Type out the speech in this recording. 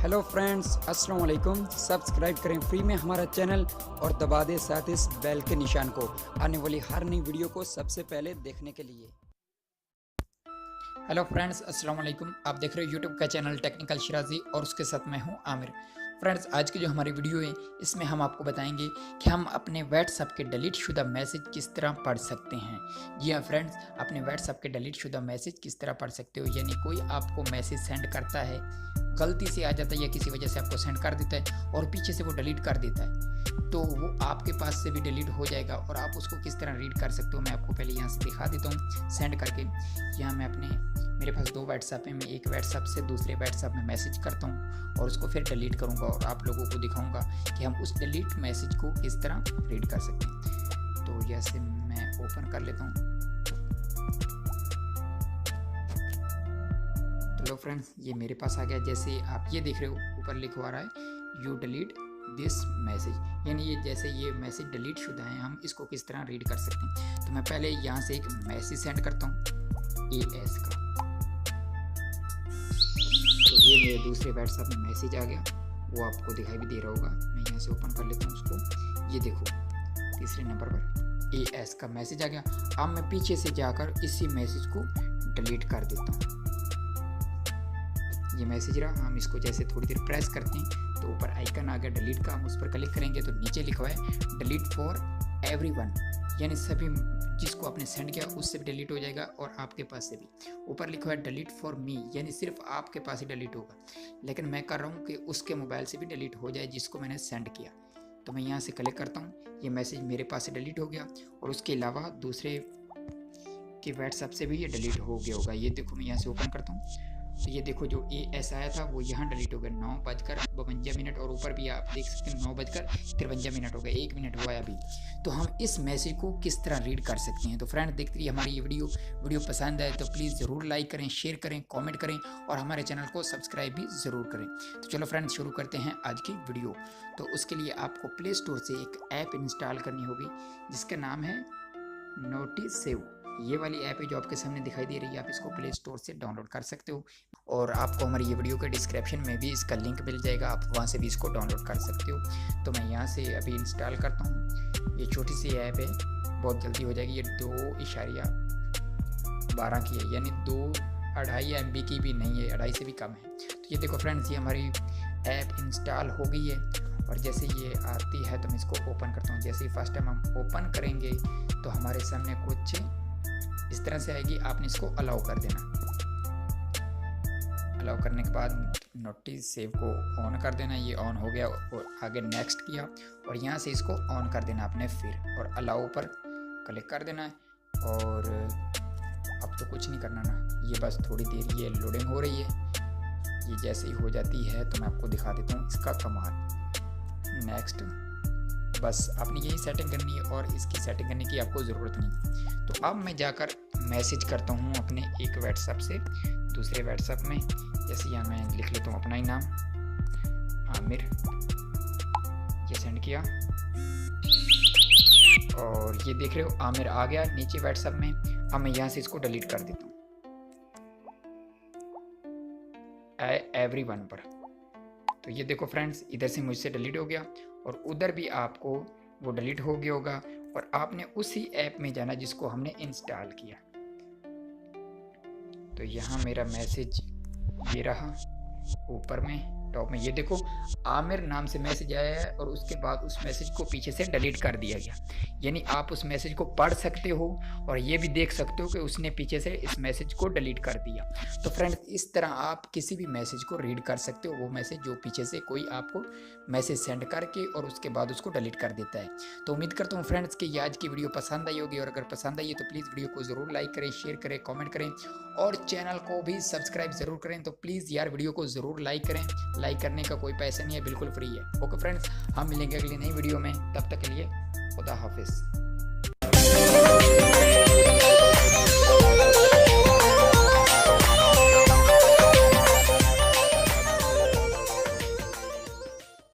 Hello friends, अस्सलाम वालेकुम। Subscribe करें फ्री में हमारा चैनल और दबा दें साथ इस बेल के निशान को आने वाली हर नई वीडियो को सबसे पहले देखने के लिए। हेलो फ्रेंड्स, अस्सलाम वालेकुम। आप देख रहे हो यूट्यूब का चैनल टेक्निकल शिराजी और उसके साथ मैं हूं आमिर। फ्रेंड्स, आज की जो हमारी वीडियो है इसमें हम आपको बताएंगे कि हम अपने व्हाट्सएप के डिलीट शुदा मैसेज किस तरह पढ़ सकते हैं। जी हाँ फ्रेंड्स, अपने व्हाट्सएप के डिलीट शुदा मैसेज किस तरह पढ़ सकते हो। यानी कोई आपको मैसेज सेंड करता है, गलती से आ जाता है या किसी वजह से आपको सेंड कर देता है और पीछे से वो डिलीट कर देता है, तो वो आपके पास से भी डिलीट हो जाएगा और आप उसको किस तरह रीड कर सकते हो मैं आपको पहले यहाँ से दिखा देता हूँ सेंड करके। यहाँ मैं मेरे पास दो व्हाट्सएप है, मैं एक व्हाट्सएप से दूसरे व्हाट्सएप में मैसेज करता हूँ और उसको फिर डिलीट करूँगा और आप लोगों को दिखाऊँगा कि हम उस डिलीट मैसेज को किस तरह रीड कर सकते हैं। तो जैसे मैं ओपन कर लेता हूँ। हेलो फ्रेंड्स, ये मेरे पास आ गया। जैसे आप ये देख रहे हो ऊपर लिखवा रहा है यू डिलीट दिस मैसेज, यानी ये जैसे ये मैसेज डिलीट शुदा है, हम इसको किस तरह रीड कर सकते हैं। तो मैं पहले यहाँ से एक मैसेज सेंड करता हूँ AS का। तो ये मेरे दूसरे व्हाट्सएप में मैसेज आ गया, वो आपको दिखाई भी दे रहा होगा। मैं यहाँ से ओपन कर लेता हूँ उसको। ये देखो तीसरे नंबर पर AS का मैसेज आ गया। अब मैं पीछे से जाकर इसी मैसेज को डिलीट कर देता हूँ। ये मैसेज रहा, हम इसको जैसे थोड़ी देर प्रेस करते हैं तो ऊपर आइकन आ गया डिलीट का। हम उस पर क्लिक करेंगे तो नीचे लिखा है डिलीट फॉर एवरीवन, यानी सभी जिसको आपने सेंड किया उससे भी डिलीट हो जाएगा और आपके पास से भी। ऊपर लिखा है डिलीट फॉर मी, यानी सिर्फ आपके पास ही डिलीट होगा, लेकिन मैं कर रहा हूँ कि उसके मोबाइल से भी डिलीट हो जाए जिसको मैंने सेंड किया। तो मैं यहाँ से क्लिक करता हूँ, ये मैसेज मेरे पास से डिलीट हो गया और उसके अलावा दूसरे के व्हाट्सएप से भी ये डिलीट हो गया होगा। ये देखो मैं यहाँ से ओपन करता हूँ तो ये देखो जो AS आया था वो यहाँ डिलीट हो गया 9:52 और ऊपर भी आप देख सकते हैं 9:53 हो गया, 1 मिनट हुआ है अभी। तो हम इस मैसेज को किस तरह रीड कर सकते हैं। तो फ्रेंड, देखते रहिए हमारी ये वीडियो पसंद आए तो प्लीज़ ज़रूर लाइक करें, शेयर करें, कमेंट करें और हमारे चैनल को सब्सक्राइब भी ज़रूर करें। तो चलो फ्रेंड, शुरू करते हैं आज की वीडियो। तो उसके लिए आपको प्ले स्टोर से एक ऐप इंस्टॉल करनी होगी जिसका नाम है नोटिस सेव। ये वाली ऐप है जो आपके सामने दिखाई दे रही है, आप इसको प्ले स्टोर से डाउनलोड कर सकते हो और आपको हमारी ये वीडियो के डिस्क्रिप्शन में भी इसका लिंक मिल जाएगा, आप वहाँ से भी इसको डाउनलोड कर सकते हो। तो मैं यहाँ से अभी इंस्टॉल करता हूँ। ये छोटी सी ऐप है, बहुत जल्दी हो जाएगी। ये 2.12 की है, यानी 2.5 MB की भी नहीं है, 2.5 से भी कम है। तो ये देखो फ्रेंड्स, ये हमारी ऐप इंस्टॉल हो गई है और जैसे ये आती है तो मैं इसको ओपन करता हूँ। जैसे ही फर्स्ट टाइम हम ओपन करेंगे तो हमारे सामने कुछ इस तरह से आएगी, आपने इसको अलाउ कर देना। अलाउ करने के बाद नोटिस सेव को ऑन कर देना। ये ऑन हो गया और आगे नेक्स्ट किया और यहाँ से इसको ऑन कर देना आपने फिर, और अलाउ पर क्लिक कर देना है। और अब तो कुछ नहीं करना ना, ये बस थोड़ी देर ये लोडिंग हो रही है। ये जैसे ही हो जाती है तो मैं आपको दिखा देता हूँ इसका कमाल। नेक्स्ट, बस आपने यही सेटिंग करनी है और इसकी सेटिंग करने की आपको ज़रूरत नहीं। तो अब मैं जाकर मैसेज करता हूँ अपने एक व्हाट्सएप से दूसरे व्हाट्सएप में। जैसे यहाँ मैं लिख लेता हूँ अपना ही नाम आमिर, ये सेंड किया और ये देख रहे हो आमिर आ गया नीचे व्हाट्सएप में। अब मैं यहाँ से इसको डिलीट कर देता हूँ एवरीवन पर। तो ये देखो फ्रेंड्स, इधर से मुझसे डिलीट हो गया और उधर भी आपको वो डिलीट हो गया होगा और आपने उसी ऐप में जाना जिसको हमने इंस्टॉल किया। तो यहाँ मेरा मैसेज ये रहा ऊपर में टॉप में, ये देखो आमिर नाम से मैसेज आया है और उसके बाद उस मैसेज को पीछे से डिलीट कर दिया गया। यानी आप उस मैसेज को पढ़ सकते हो और ये भी देख सकते हो कि उसने पीछे से इस मैसेज को डिलीट कर दिया। तो फ्रेंड्स, इस तरह आप किसी भी मैसेज को रीड कर सकते हो, वो मैसेज जो पीछे से कोई आपको मैसेज सेंड करके और उसके बाद उसको डिलीट कर देता है। तो उम्मीद करता हूँ फ्रेंड्स कि ये आज की वीडियो पसंद आई होगी और अगर पसंद आई है तो प्लीज़ वीडियो को ज़रूर लाइक करें, शेयर करें, कॉमेंट करें और चैनल को भी सब्सक्राइब ज़रूर करें। तो प्लीज़ यार वीडियो को ज़रूर लाइक करें, लाइक करने का कोई पैसा नहीं है, बिल्कुल फ्री है। ओके फ्रेंड्स, हम मिलेंगे अगली नई वीडियो में, तब तक के लिए खुदा हाफिज़।